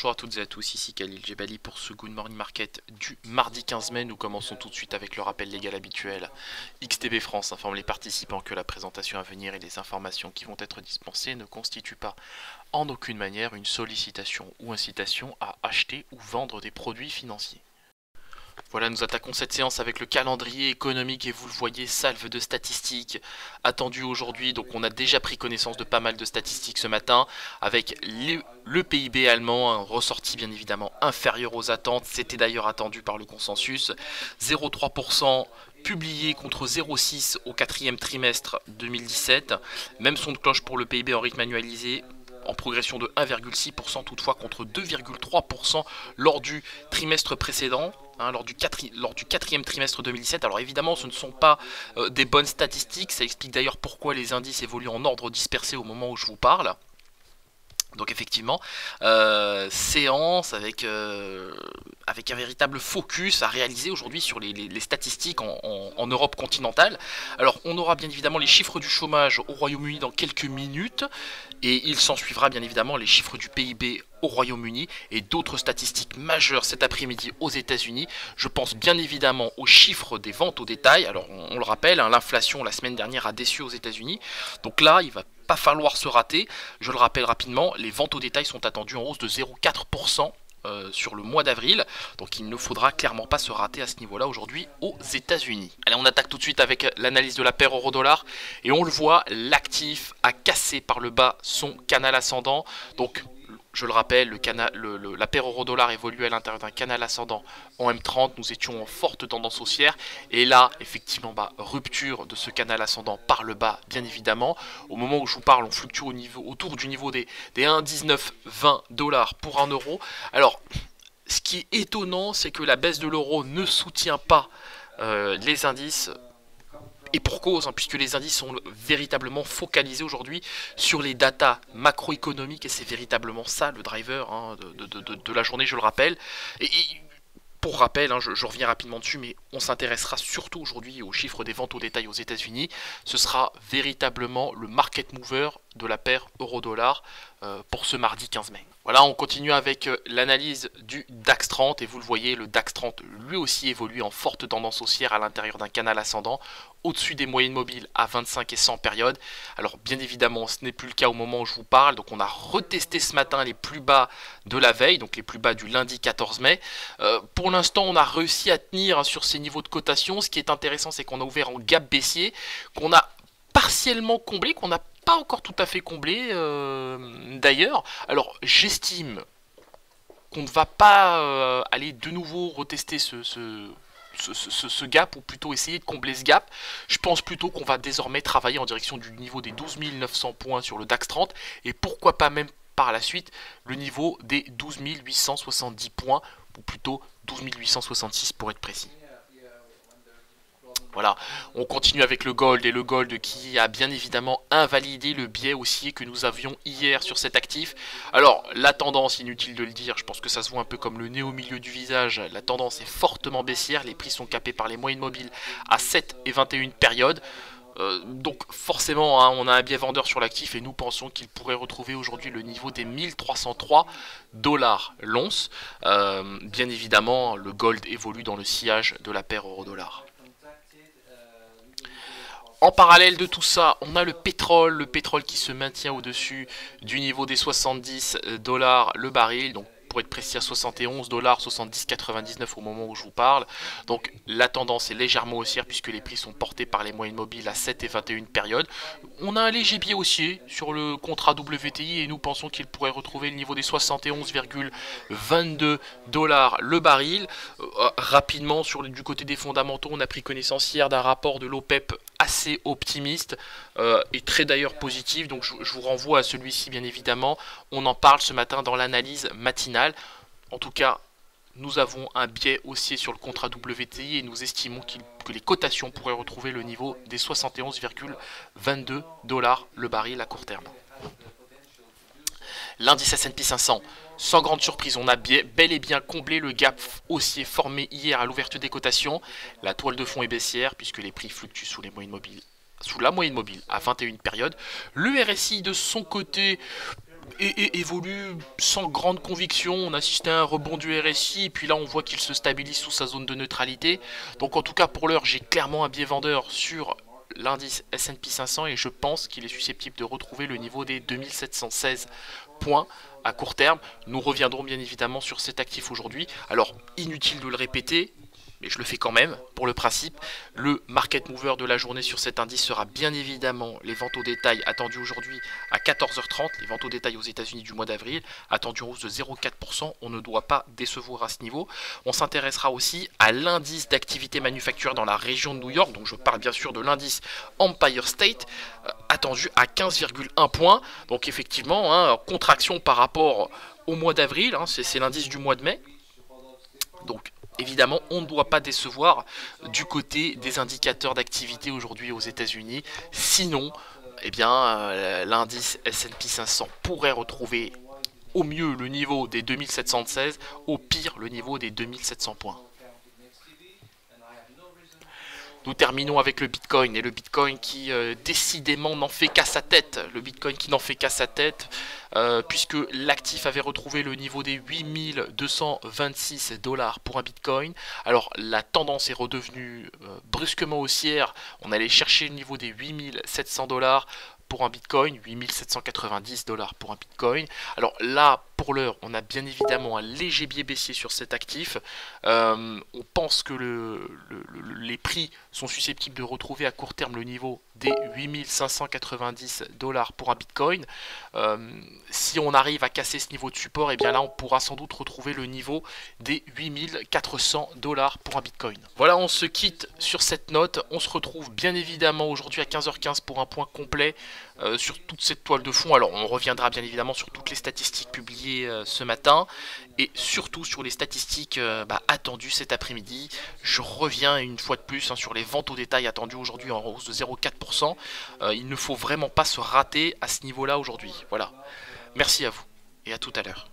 bonjour à toutes et à tous, ici Khalil Jebali pour ce Good Morning Market du mardi 15 mai. Nous commençons tout de suite avec le rappel légal habituel. XTB France informe les participants que la présentation à venir et les informations qui vont être dispensées ne constituent pas en aucune manière une sollicitation ou incitation à acheter ou vendre des produits financiers. Voilà, nous attaquons cette séance avec le calendrier économique et vous le voyez, salve de statistiques attendues aujourd'hui. Donc on a déjà pris connaissance de pas mal de statistiques ce matin avec le PIB allemand, un ressorti bien évidemment inférieur aux attentes. C'était d'ailleurs attendu par le consensus. 0,3% publié contre 0,6 au quatrième trimestre 2017. Même son de cloche pour le PIB en rythme annualisé, en progression de 1,6% toutefois contre 2,3% lors du trimestre précédent, lors du quatrième trimestre 2017. Alors évidemment ce ne sont pas des bonnes statistiques, ça explique d'ailleurs pourquoi les indices évoluent en ordre dispersé au moment où je vous parle. Donc effectivement, séance avec un véritable focus à réaliser aujourd'hui sur les statistiques en Europe continentale. Alors on aura bien évidemment les chiffres du chômage au Royaume-Uni dans quelques minutes, et il s'en suivra bien évidemment les chiffres du PIB au Royaume-Uni et d'autres statistiques majeures cet après-midi aux États-Unis. Je pense bien évidemment aux chiffres des ventes au détail. Alors on le rappelle, l'inflation la semaine dernière a déçu aux États-Unis, donc là il va pas falloir se rater. Je le rappelle rapidement, les ventes au détail sont attendues en hausse de 0,4% sur le mois d'avril, donc il ne faudra clairement pas se rater à ce niveau là aujourd'hui aux États-Unis. Allez, on attaque tout de suite avec l'analyse de la paire euro-dollar et on le voit, l'actif a cassé par le bas son canal ascendant. Donc je le rappelle, la paire euro-dollar évolue à l'intérieur d'un canal ascendant en M30. Nous étions en forte tendance haussière. Et là, effectivement, rupture de ce canal ascendant par le bas, bien évidemment. Au moment où je vous parle, on fluctue autour du niveau des 1,1920 $ pour 1 euro. Alors, ce qui est étonnant, c'est que la baisse de l'euro ne soutient pas les indices. Et pour cause, puisque les indices sont véritablement focalisés aujourd'hui sur les datas macroéconomiques, et c'est véritablement ça le driver de la journée, je le rappelle. Et pour rappel, je reviens rapidement dessus, mais on s'intéressera surtout aujourd'hui aux chiffres des ventes au détail aux États-Unis. Ce sera véritablement le market mover de la paire euro-dollar pour ce mardi 15 mai. Voilà, on continue avec l'analyse du DAX 30 et vous le voyez, le DAX 30 lui aussi évolue en forte tendance haussière à l'intérieur d'un canal ascendant au-dessus des moyennes mobiles à 25 et 100 périodes. Alors bien évidemment ce n'est plus le cas au moment où je vous parle, donc on a retesté ce matin les plus bas de la veille, donc les plus bas du lundi 14 mai. Pour l'instant on a réussi à tenir sur ces niveaux de cotation. Ce qui est intéressant, c'est qu'on a ouvert en gap baissier, qu'on a partiellement comblé, qu'on n'a pas encore tout à fait comblé d'ailleurs. Alors j'estime qu'on ne va pas aller de nouveau retester ce gap, ou plutôt essayer de combler ce gap. Je pense plutôt qu'on va désormais travailler en direction du niveau des 12 900 points sur le DAX 30 et pourquoi pas même par la suite le niveau des 12 870 points, ou plutôt 12 866 pour être précis. Voilà, on continue avec le gold, et le gold qui a bien évidemment invalidé le biais haussier que nous avions hier sur cet actif. Alors la tendance, inutile de le dire, je pense que ça se voit un peu comme le nez au milieu du visage, la tendance est fortement baissière, les prix sont capés par les moyennes mobiles à 7 et 21 périodes. Donc forcément on a un biais vendeur sur l'actif et nous pensons qu'il pourrait retrouver aujourd'hui le niveau des 1303 $ l'once. Bien évidemment le gold évolue dans le sillage de la paire euro-dollar. En parallèle de tout ça, on a le pétrole qui se maintient au-dessus du niveau des 70 $ le baril, donc pour être précis à 71 $, 70,99 au moment où je vous parle. Donc la tendance est légèrement haussière puisque les prix sont portés par les moyennes mobiles à 7 et 21 périodes. On a un léger biais haussier sur le contrat WTI et nous pensons qu'il pourrait retrouver le niveau des 71,22 $ le baril. Rapidement, du côté des fondamentaux, on a pris connaissance hier d'un rapport de l'OPEP assez optimiste et très d'ailleurs positif, donc je vous renvoie à celui-ci bien évidemment. On en parle ce matin dans l'analyse matinale. En tout cas, nous avons un biais haussier sur le contrat WTI et nous estimons que les cotations pourraient retrouver le niveau des 71,22 $ le baril à court terme. L'indice S&P 500, sans grande surprise, on a bel et bien comblé le gap haussier formé hier à l'ouverture des cotations. La toile de fond est baissière puisque les prix fluctuent sous la moyenne mobile à 21 périodes. Le RSI de son côté évolue sans grande conviction. On assiste à un rebond du RSI et puis là on voit qu'il se stabilise sous sa zone de neutralité. Donc en tout cas pour l'heure j'ai clairement un biais vendeur sur l'indice S&P 500 et je pense qu'il est susceptible de retrouver le niveau des 2716 points à court terme. Nous reviendrons bien évidemment sur cet actif aujourd'hui. Alors inutile de le répéter, mais je le fais quand même pour le principe. Le market mover de la journée sur cet indice sera bien évidemment les ventes au détail attendues aujourd'hui à 14h30, les ventes au détail aux États-Unis du mois d'avril, attendues en hausse de 0,4%. On ne doit pas décevoir à ce niveau. On s'intéressera aussi à l'indice d'activité manufacturière dans la région de New York, donc je parle bien sûr de l'indice Empire State, attendu à 15,1 points. Donc effectivement, contraction par rapport au mois d'avril, c'est l'indice du mois de mai. Donc évidemment, on ne doit pas décevoir du côté des indicateurs d'activité aujourd'hui aux États-Unis. Sinon, eh bien, l'indice S&P 500 pourrait retrouver au mieux le niveau des 2716, au pire le niveau des 2700 points. Nous terminons avec le Bitcoin, et le Bitcoin qui décidément n'en fait qu'à sa tête. Le Bitcoin qui n'en fait qu'à sa tête, puisque l'actif avait retrouvé le niveau des 8226 $ pour un Bitcoin. Alors la tendance est redevenue brusquement haussière. On allait chercher le niveau des 8700 $ pour un Bitcoin, 8790 $ pour un Bitcoin. Alors là, pour l'heure, on a bien évidemment un léger biais baissier sur cet actif. On pense que les prix sont susceptibles de retrouver à court terme le niveau des 8590 $ pour un Bitcoin. Si on arrive à casser ce niveau de support, et bien là on pourra sans doute retrouver le niveau des 8400 $ pour un Bitcoin. Voilà, on se quitte sur cette note. On se retrouve bien évidemment aujourd'hui à 15h15 pour un point complet sur toute cette toile de fond. Alors on reviendra bien évidemment sur toutes les statistiques publiées ce matin et surtout sur les statistiques attendues cet après-midi. Je reviens une fois de plus sur les ventes au détail attendues aujourd'hui en hausse de 0,4%. Il ne faut vraiment pas se rater à ce niveau-là aujourd'hui. Voilà. Merci à vous et à tout à l'heure.